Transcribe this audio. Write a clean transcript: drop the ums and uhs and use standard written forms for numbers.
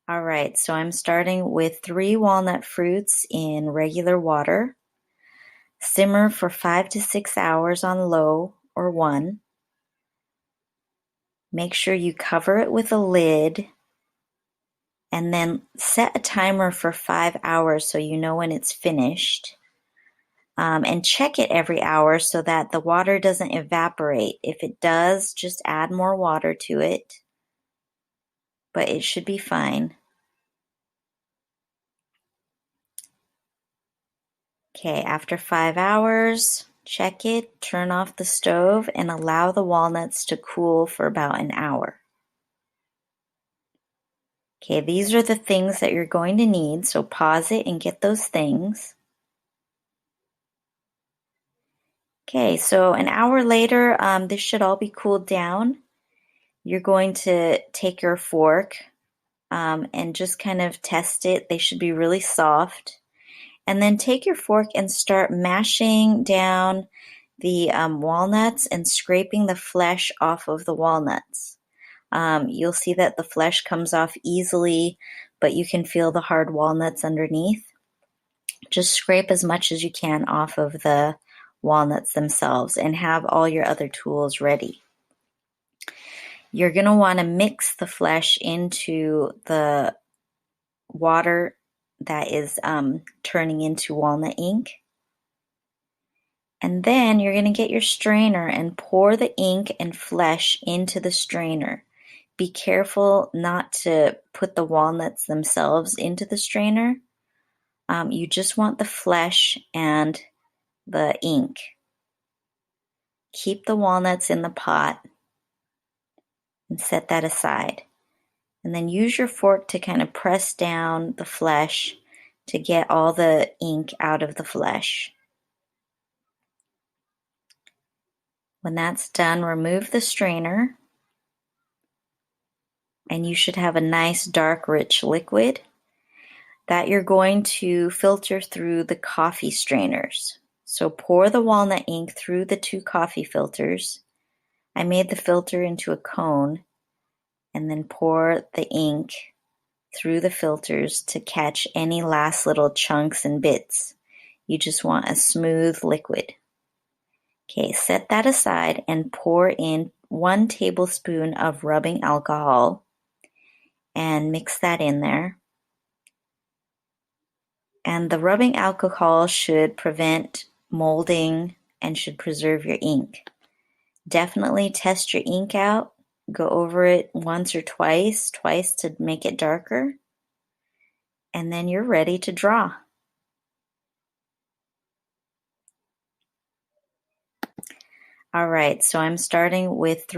All right, so I'm starting with 3 walnut fruits in regular water. Simmer for 5 to 6 hours on low or 1. Make sure you cover it with a lid and then set a timer for 5 hours so you know when it's finished. And check it every hour so that the water doesn't evaporate. If it does, just add more water to it, but it should be fine. Okay, after 5 hours, check it, turn off the stove, and allow the walnuts to cool for about an hour. Okay, these are the things that you're going to need, so pause it and get those things. Okay, so an hour later, this should all be cooled down. You're going to take your fork and just kind of test it. They should be really soft. And then take your fork and start mashing down the walnuts and scraping the flesh off of the walnuts. You'll see that the flesh comes off easily, but you can feel the hard walnuts underneath. Just scrape as much as you can off of the walnuts themselves and have all your other tools ready. You're going to want to mix the flesh into the water that is turning into walnut ink. And then you're going to get your strainer and pour the ink and flesh into the strainer. Be careful not to put the walnuts themselves into the strainer. You just want the flesh and the ink. Keep the walnuts in the pot and set that aside. And then use your fork to kind of press down the flesh to get all the ink out of the flesh. When that's done, remove the strainer, and you should have a nice dark rich liquid that you're going to filter through the coffee strainers. So pour the walnut ink through the 2 coffee filters. I made the filter into a cone and then pour the ink through the filters to catch any last little chunks and bits. You just want a smooth liquid. Okay, set that aside and pour in 1 tablespoon of rubbing alcohol and mix that in there. And the rubbing alcohol should prevent molding and should preserve your ink. Definitely test your ink out. Go over it once or twice to make it darker. And then you're ready to draw. All right, so I'm starting with